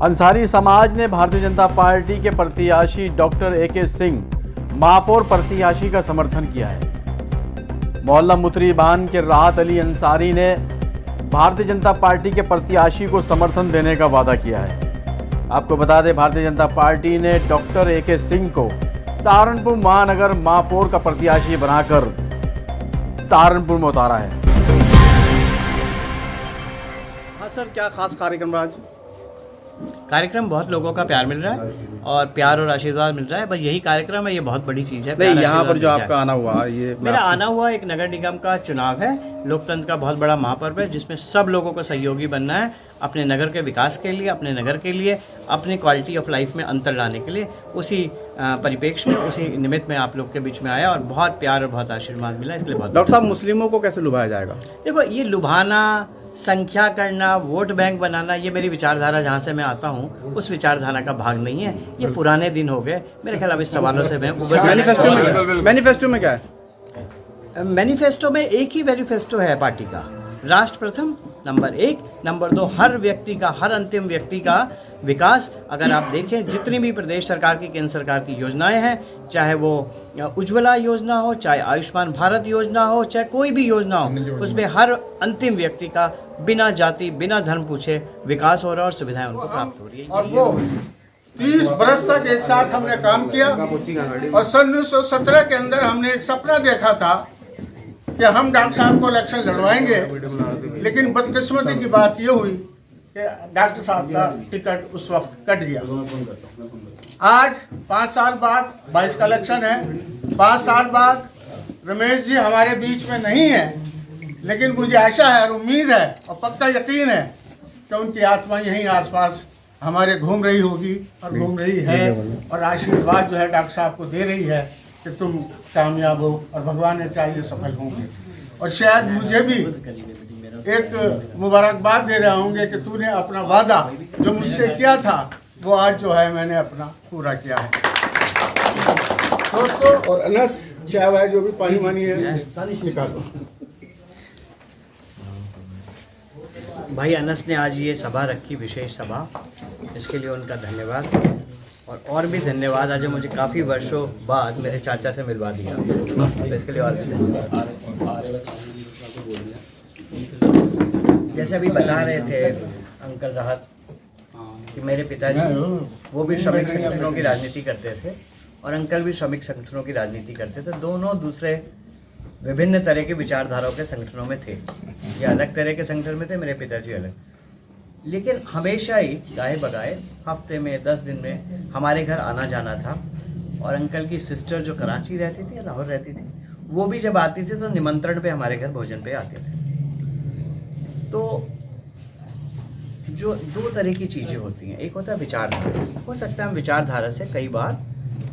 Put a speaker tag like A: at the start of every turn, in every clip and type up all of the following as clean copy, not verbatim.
A: अंसारी समाज ने भारतीय जनता पार्टी के प्रत्याशी डॉक्टर ए.के. सिंह महापौर प्रत्याशी का समर्थन किया है। मोहल्ला मुतरीबान के राहत अली अंसारी ने भारतीय जनता पार्टी के प्रत्याशी को समर्थन देने का वादा किया है। आपको बता दें, भारतीय जनता पार्टी ने डॉक्टर ए.के. सिंह को सहारनपुर महानगर महापौर का प्रत्याशी बनाकर सहारनपुर में उतारा है। हाँ सर, क्या खास कार्यक्रम रहा आज?
B: कार्यक्रम बहुत लोगों का प्यार मिल रहा है और प्यार और आशीर्वाद मिल रहा है। बस यही कार्यक्रम है, ये बहुत बड़ी चीज़ है।
A: नहीं, यहाँ पर जो आपका आना हुआ, ये
B: मेरा आना हुआ एक नगर निगम का चुनाव है, लोकतंत्र का बहुत बड़ा महापर्व है, जिसमें सब लोगों को सहयोगी बनना है अपने नगर के विकास के लिए, अपने नगर के लिए, अपनी क्वालिटी ऑफ लाइफ में अंतर लाने के लिए। उसी परिप्रेक्ष्य में, उसी निमित्त में आप लोग के बीच में आया और बहुत प्यार और बहुत आशीर्वाद मिला, इसलिए बहुत।
A: डॉक्टर साहब, मुस्लिमों को कैसे लुभाया जाएगा?
B: देखो, ये लुभाना, संख्या करना, वोट बैंक बनाना, ये मेरी विचारधारा जहाँ से मैं आता हूँ उस विचारधारा का भाग नहीं है। ये पुराने दिन हो गए मेरे ख्याल। अब इस सवालों से मैं
A: मैनिफेस्टो में क्या है?
B: मैनिफेस्टो में एक ही मैनिफेस्टो है पार्टी का, राष्ट्र प्रथम नंबर 1, नंबर 2 हर व्यक्ति का, हर अंतिम व्यक्ति का विकास। अगर आप देखें, जितनी भी प्रदेश सरकार की, केंद्र सरकार की योजनाएं हैं, चाहे वो उज्ज्वला योजना हो, चाहे आयुष्मान भारत योजना हो, चाहे कोई भी योजना हो, उसमें हर अंतिम व्यक्ति का बिना जाति, बिना धर्म पूछे विकास हो रहा है और सुविधाएं उनको प्राप्त हो रही है।
C: और वो 30 बरस तक एक साथ हमने काम किया और सन 1917 के अंदर हमने एक सपना देखा था कि हम डॉक्टर साहब को इलेक्शन लड़वाएंगे, लेकिन बदकिस्मती की बात ये हुई कि डॉक्टर साहब का टिकट उस वक्त कट गया। आज 5 साल बाद 22 का इलेक्शन है, 5 साल बाद रमेश जी हमारे बीच में नहीं है, लेकिन मुझे आशा है और उम्मीद है और पक्का यकीन है कि उनकी आत्मा यहीं आसपास हमारे घूम रही होगी और घूम रही है और आशीर्वाद जो है डॉक्टर साहब को दे रही है कि तुम कामयाब हो और भगवान ने चाहिए सफल होंगे। और शायद मुझे भी एक मुबारकबाद दे रहे होंगे कि तूने अपना वादा जो मुझसे किया था वो आज जो है मैंने अपना पूरा किया है। दोस्तों, और अनस चाय वाय जो भी पानी वानी है निकालो।
B: भाई अनस ने आज ये सभा रखी, विशेष सभा, इसके लिए उनका धन्यवाद। और भी धन्यवाद, आज मुझे काफ़ी वर्षों बाद मेरे चाचा से मिलवा दिया, तो इसके लिए और भी धन्यवाद। जैसे अभी बता रहे थे अंकल राहत कि मेरे पिताजी वो भी श्रमिक संगठनों की राजनीति करते थे और अंकल भी श्रमिक संगठनों की राजनीति करते थे। दोनों दूसरे विभिन्न तरह के विचारधाराओं के संगठनों में थे। ये अलग तरह के संगठन में थे, मेरे पिताजी अलग, लेकिन हमेशा ही गाए बगाए हफ्ते में 10 दिन में हमारे घर आना जाना था। और अंकल की सिस्टर जो कराची रहती थी, लाहौर रहती थी, वो भी जब आती थी तो निमंत्रण पे हमारे घर भोजन पे आते थे। तो जो 2 तरह की चीज़ें होती हैं, एक होता है विचारधारा। हो सकता है हम विचारधारा से कई बार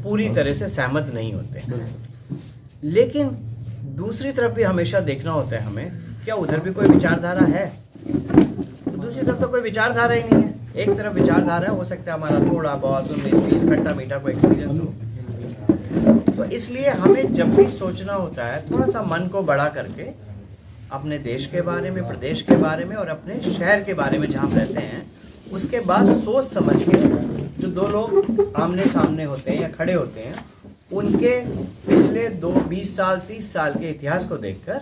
B: पूरी तरह से सहमत नहीं होते, लेकिन दूसरी तरफ भी हमेशा देखना होता है हमें, क्या उधर भी कोई विचारधारा है? दूसरी तरफ तो कोई विचारधारा ही नहीं है। एक तरफ विचारधारा है, हो सकता है हमारा थोड़ा बहुत 19-20 खट्टा मीठा कोई एक्सपीरियंस हो। तो इसलिए हमें जब भी सोचना होता है, थोड़ा सा मन को बड़ा करके अपने देश के बारे में, प्रदेश के बारे में और अपने शहर के बारे में जहाँ हम रहते हैं, उसके बाद सोच समझ के जो 2 लोग आमने सामने होते हैं या खड़े होते हैं, उनके पिछले 20 साल 30 साल के इतिहास को देखकर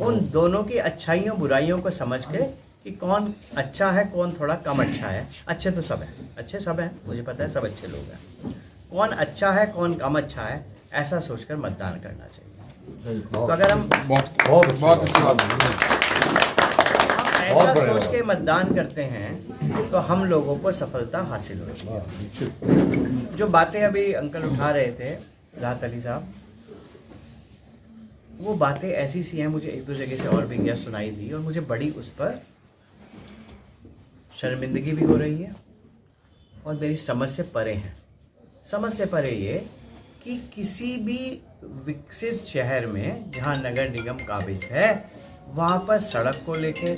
B: उन दोनों की अच्छाइयों बुराइयों को समझ के कि कौन अच्छा है, कौन थोड़ा कम अच्छा है। अच्छे तो सब हैं, अच्छे सब हैं, मुझे पता है सब अच्छे लोग हैं। कौन अच्छा है, कौन कम अच्छा है, ऐसा सोचकर मतदान करना चाहिए। तो अगर हम ऐसा सोच के मतदान करते हैं तो हम लोगों को सफलता हासिल होती है। जो बातें अभी अंकल उठा रहे थे, राहत अली साहब, वो बातें ऐसी सी हैं, मुझे 1-2 जगह से और भी गया सुनाई दी और मुझे बड़ी उस पर शर्मिंदगी भी हो रही है और मेरी समझ से परे हैं। समझ से परे ये कि किसी भी विकसित शहर में जहाँ नगर निगम काबिज है, वहाँ पर सड़क को लेके,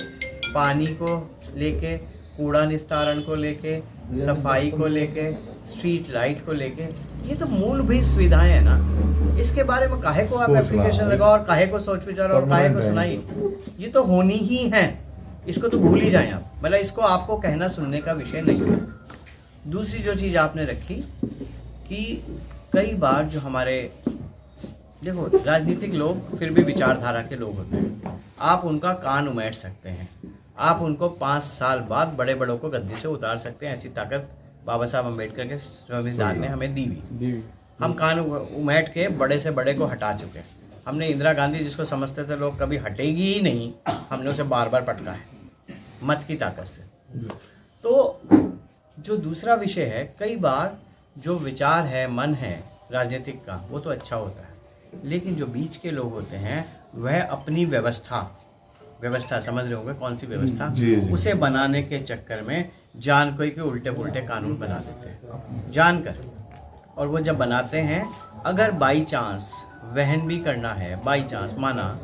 B: पानी को लेके, कूड़ा निस्तारण को लेके, सफाई को लेके, स्ट्रीट लाइट को लेके, ये तो मूलभूत सुविधाएं हैं ना। इसके बारे में काहे को आप एप्लीकेशन लगाओ और काहे को सोच विचार और काहे को सुनाई, ये तो होनी ही है। इसको तो भूल ही जाएं आप, मतलब इसको आपको कहना सुनने का विषय नहीं है। दूसरी जो चीज़ आपने रखी कि कई बार जो हमारे, देखो राजनीतिक लोग फिर भी विचारधारा के लोग होते हैं, आप उनका कान उमेड़ सकते हैं, आप उनको 5 साल बाद बड़े बड़ों को गद्दी से उतार सकते हैं। ऐसी ताकत बाबा साहब अम्बेडकर के संविधान ने हमें दी हुई। हम कान उमेड़ के बड़े से बड़े को हटा चुके हैं। हमने इंदिरा गांधी जिसको समझते थे लोग कभी हटेगी ही नहीं, हमने उसे बार बार पटका है मत की ताकत से। तो जो दूसरा विषय है, कई बार जो विचार है, मन है राजनीतिक का, वो तो अच्छा होता है, लेकिन जो बीच के लोग होते हैं वह अपनी व्यवस्था समझ रहे होंगे कौन सी व्यवस्था, उसे बनाने के चक्कर में जान कोई के उल्टे पुल्टे कानून बना देते हैं जानकर। और वो जब बनाते हैं, अगर बाई चांस वहन भी करना है, बाई चांस माना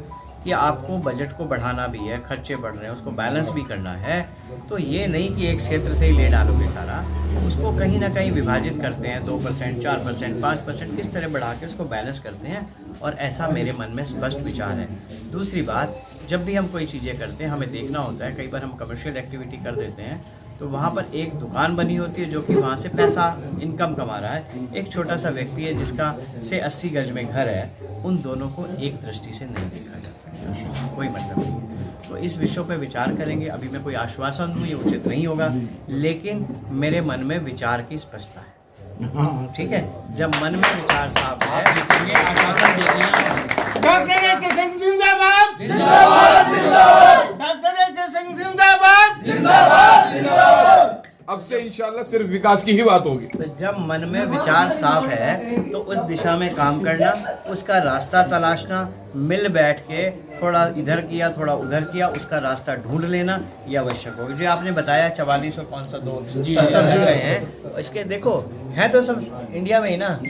B: कि आपको बजट को बढ़ाना भी है, खर्चे बढ़ रहे हैं, उसको बैलेंस भी करना है, तो ये नहीं कि एक क्षेत्र से ही ले डालोगे सारा, उसको कहीं ना कहीं विभाजित करते हैं, 2%, 4%, 5% किस तरह बढ़ा के उसको बैलेंस करते हैं। और ऐसा मेरे मन में स्पष्ट विचार है। दूसरी बात, जब भी हम कोई चीज़ें करते हैं हमें देखना होता है, कई बार हम कमर्शियल एक्टिविटी कर देते हैं तो वहाँ पर एक दुकान बनी होती है जो कि वहाँ से पैसा इनकम कमा रहा है, एक छोटा सा व्यक्ति है जिसका से 80 गज में घर है, उन दोनों को एक दृष्टि से नहीं देखा जा सकता, कोई मतलब नहीं है। तो इस विषय पर विचार करेंगे। अभी मैं कोई आश्वासन दूँ ये उचित नहीं होगा, लेकिन मेरे मन में विचार की स्पष्टता है। ठीक है, जब मन में विचार साफ है, आश्वासन देंगे।
C: Doctor A K. सिंह जिंदाबाद, जिंदाबाद, जिंदाबाद। Doctor A K. सिंह जिंदाबाद, जिंदाबाद, जिंदाबाद।
D: अब से इंशाल्लाह सिर्फ विकास की ही बात होगी।
B: तो जब मन में विचार साफ है तो उस दिशा में काम करना, उसका रास्ता तलाशना, मिल बैठ के थोड़ा इधर किया थोड़ा उधर किया, उसका रास्ता ढूंढ लेना ये आवश्यक होगा। जो आपने बताया 44 और 502 70 हैं, इसके देखो हैं तो सब इंडिया में ही ना।